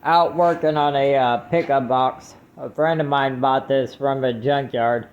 out working on a pickup box. A friend of mine bought this from a junkyard.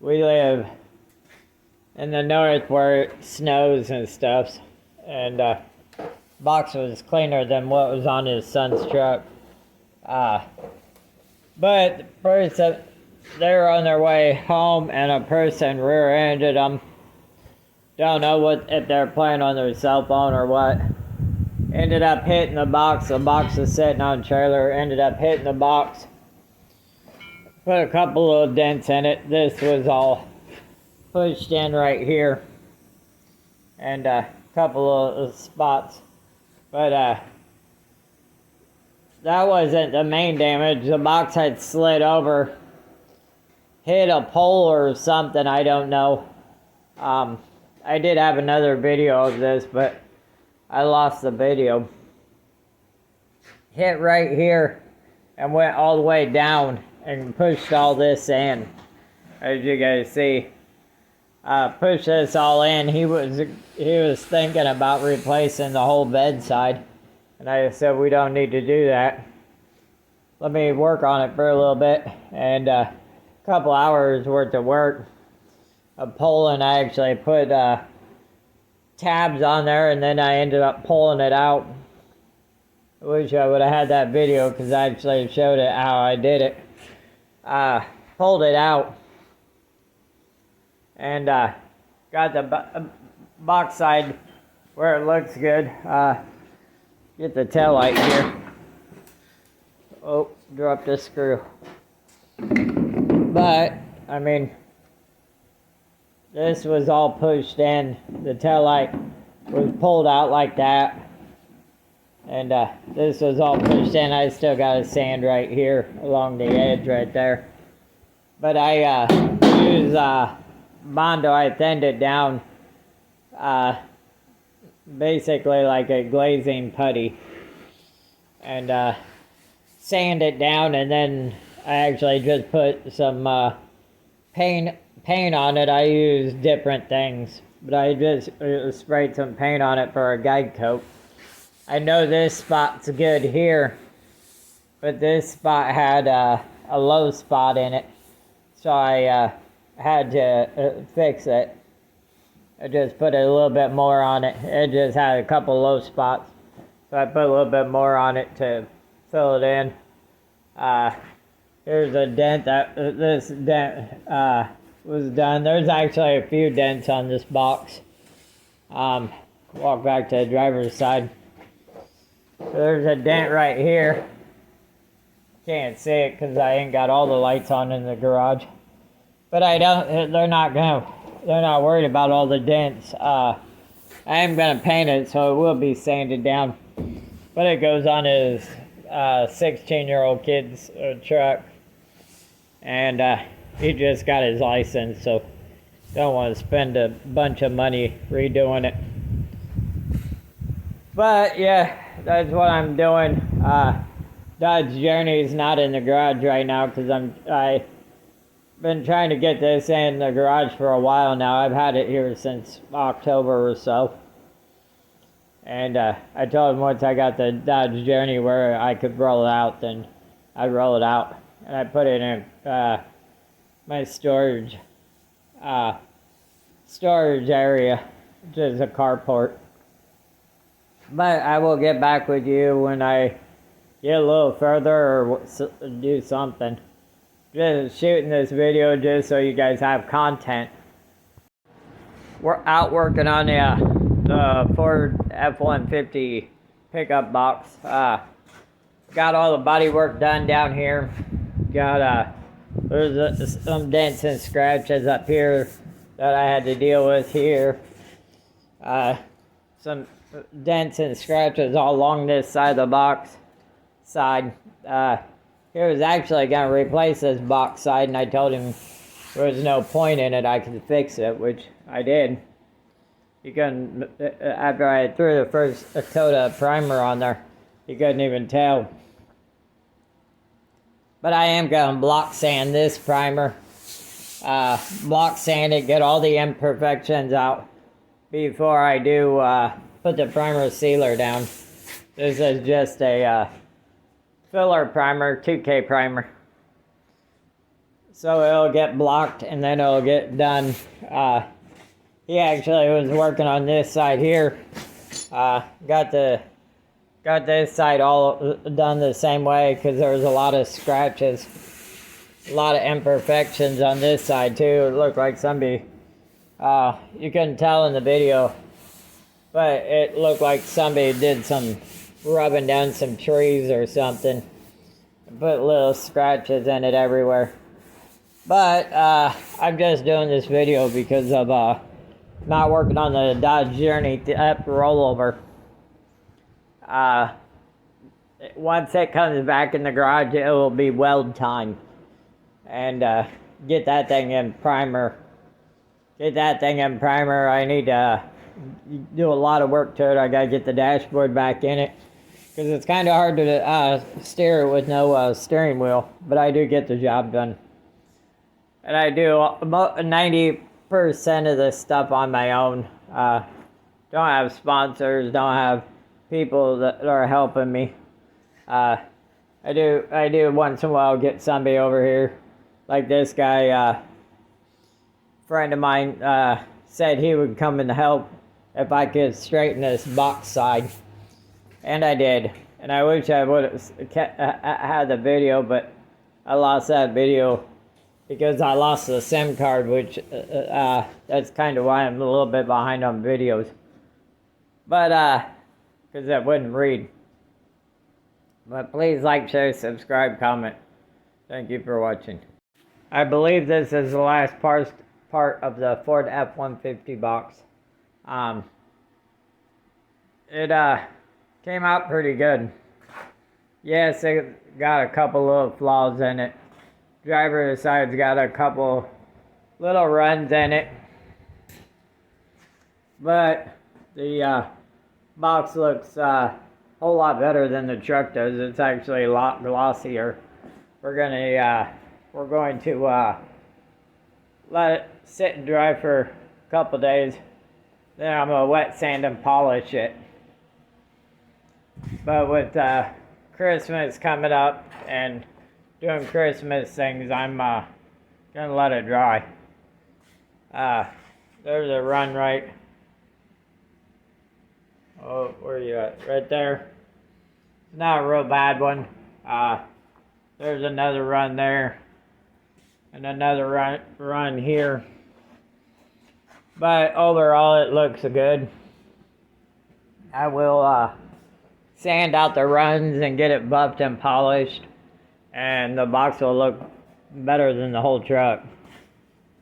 We live in the north where it snows and stuff, and box was cleaner than what was on his son's truck. But the person, they were on their way home and a person rear-ended them. Don't know if they're playing on their cell phone or what. Ended up hitting the box. The box was sitting on a trailer. Ended up hitting the box. Put a couple of dents in it. This was all pushed in right here. And a couple of spots. But that wasn't the main damage. The box had slid over. Hit a pole or something. I don't know. I did have another video of this, but I lost the video. Hit right here and went all the way down and pushed all this in. As you guys see, pushed this all in. He was thinking about replacing the whole bedside, and I said we don't need to do that. Let me work on it for a little bit, and a couple hours worth of work. Pulling, I actually put tabs on there, and then I ended up pulling it out. I wish I would have had that video because I actually showed it how I did it. Pulled it out and got the box side where it looks good. Get the tail light here. Oh, dropped the screw. But I mean, this was all pushed in. The tail light was pulled out like that. And this was all pushed in. I still got a sand right here along the edge right there. But I used Bondo. I thinned it down basically like a glazing putty. And sand it down, and then I actually just put some paint on it. I use different things, but I just sprayed some paint on it for a guide coat. I know this spot's good here, but this spot had a low spot in it, so I had to fix it. I just put a little bit more on it. It just had a couple low spots, so I put a little bit more on it to fill it in. Here's a dent. This dent was done. There's actually a few dents on this box. Walk back to the driver's side. There's a dent right here. Can't see it because I ain't got all the lights on in the garage. But they're not worried about all the dents. I am gonna paint it, so it will be sanded down. But it goes on his 16-year-old kid's truck. And he just got his license, so don't want to spend a bunch of money redoing it. But yeah, that's what I'm doing. Dodge Journey is not in the garage right now because I've been trying to get this in the garage for a while now. I've had it here since October or so. And I told him once I got the Dodge Journey where I could roll it out, then I'd roll it out. And I put it in my storage area, which is a carport. But I will get back with you when I get a little further or do something. Just shooting this video just so you guys have content. We're out working on the Ford F-150 pickup box. Got all the body work done down here. Got there's some dents and scratches up here that I had to deal with here. Some dents and scratches all along this side of the box side. He was actually going to replace this box side, and I told him there was no point in it. I could fix it, which I did. You couldn't, after I threw the first Toyota primer on there, you couldn't even tell. But I am going to block sand this primer. Block sand it, get all the imperfections out before I do put the primer sealer down. This is just a filler primer, 2K primer. So it'll get blocked and then it'll get done. He actually was working on this side here. Got this side all done the same way because there was a lot of scratches, a lot of imperfections on this side too. It looked like somebody, you couldn't tell in the video, but it looked like somebody did some rubbing down some trees or something. Put little scratches in it everywhere. But I'm just doing this video because of not working on the Dodge Journey rollover. Once it comes back in the garage, it will be weld time. And get that thing in primer. I need to do a lot of work to it. I gotta get the dashboard back in it. Because it's kind of hard to steer it with no steering wheel. But I do get the job done. And I do 90% of this stuff on my own. Don't have sponsors, don't have people that are helping me. I do once in a while get somebody over here. Like this guy, friend of mine, said he would come and help if I could straighten this box side. And I did. And I wish I would have had the video, but I lost that video because I lost the SIM card, which that's kind of why I'm a little bit behind on videos. But, because I wouldn't read. But please like, share, subscribe, comment. Thank you for watching. I believe this is the last part of the Ford F-150 box. It came out pretty good. Yes, it got a couple little flaws in it. Driver's side's got a couple little runs in it. But the box looks a whole lot better than the truck does. It's actually a lot glossier. We're going to let it sit and dry for a couple days. Then I'm gonna wet sand and polish it. But with Christmas coming up and doing Christmas things, I'm gonna let it dry. There's a run right. Oh, where are you at? Right there. It's not a real bad one. There's another run there. And another run here. But overall, it looks good. I will sand out the runs and get it buffed and polished. And the box will look better than the whole truck.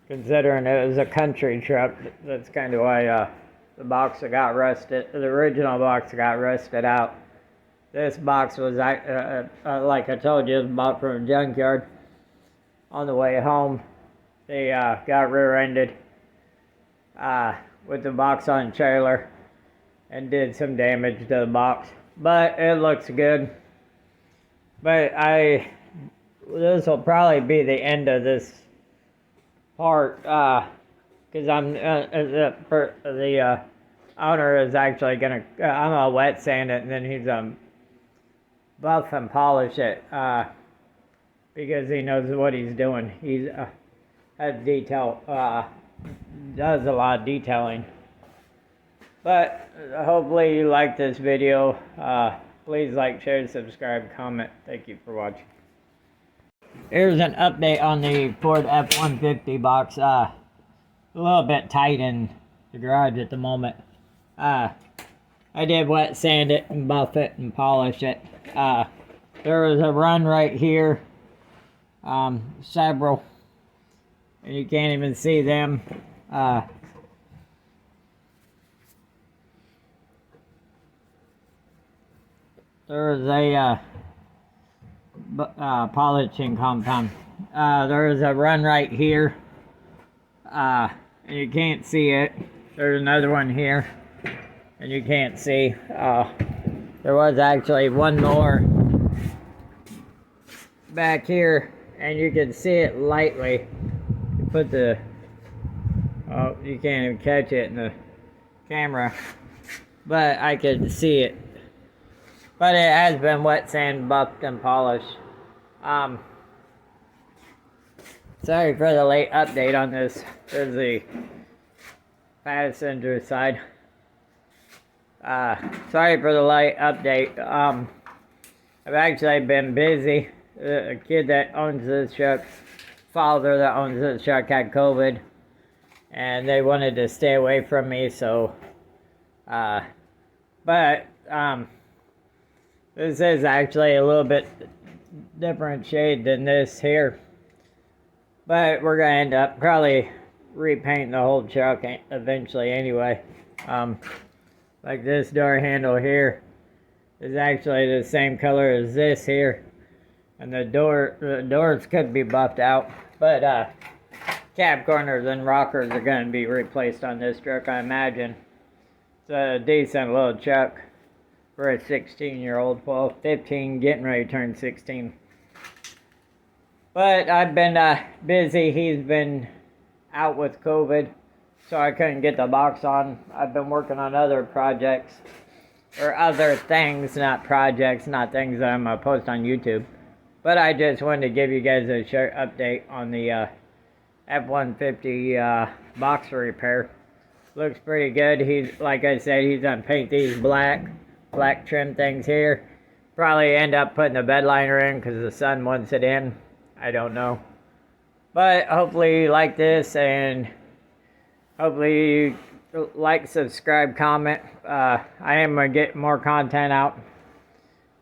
Considering it was a country truck, that's kind of why the box got rusted. The original box got rusted out. This box was, like I told you, it was bought from a junkyard. On the way home, they got rear-ended with the box on a trailer and did some damage to the box. But it looks good. But this will probably be the end of this part, because I'm the owner is actually gonna I'm gonna wet sand it and then he's buff and polish it because he knows what he's doing. He's has detail does a lot of detailing. But hopefully you like this video. Please like, share, subscribe, comment. Thank you for watching. Here's an update on the Ford F-150 box. A little bit tight in the garage at the moment. I did wet sand it and buff it and polish it. There was a run right here. Several. And you can't even see them. There was a polishing compound. There is a run right here. And you can't see it. There's another one here. And you can't see. There was actually one more back here. And you can see it lightly. You put the... Oh, you can't even catch it in the camera. But I could see it. But it has been wet sand, buffed, and polished. Sorry for the late update on this. There's the passenger side. Sorry for the late update. I've actually been busy. A kid that owns this truck, father that owns this truck, had COVID, and they wanted to stay away from me. So, but this is actually a little bit different shade than this here. But we're gonna end up probably repainting the whole truck eventually anyway. Like this door handle here is actually the same color as this here. And the doors could be buffed out. But cab corners and rockers are gonna be replaced on this truck, I imagine. It's a decent little truck for a 16-year-old, well, 15, getting ready to turn 16. But I've been busy. He's been out with COVID, so I couldn't get the box on. I've been working on other projects, or other things, not projects, not things that I'm going to post on YouTube. But I just wanted to give you guys a short update on the F-150 box repair. Looks pretty good. He's, like I said, he's gonna paint these black trim things here. Probably end up putting the bed liner in because the son wants it in. I don't know. But hopefully you like this, and hopefully you like, subscribe, comment. I am gonna get more content out.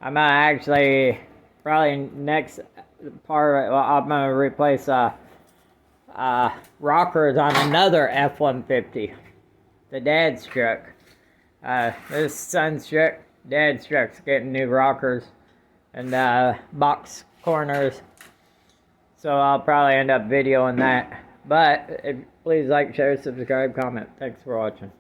I'm gonna actually probably next part. Well, I'm gonna replace rockers on another F-150, the dad's truck. This son's truck, dad's truck's getting new rockers and box corners. So I'll probably end up videoing that. But please like, share, subscribe, comment. Thanks for watching.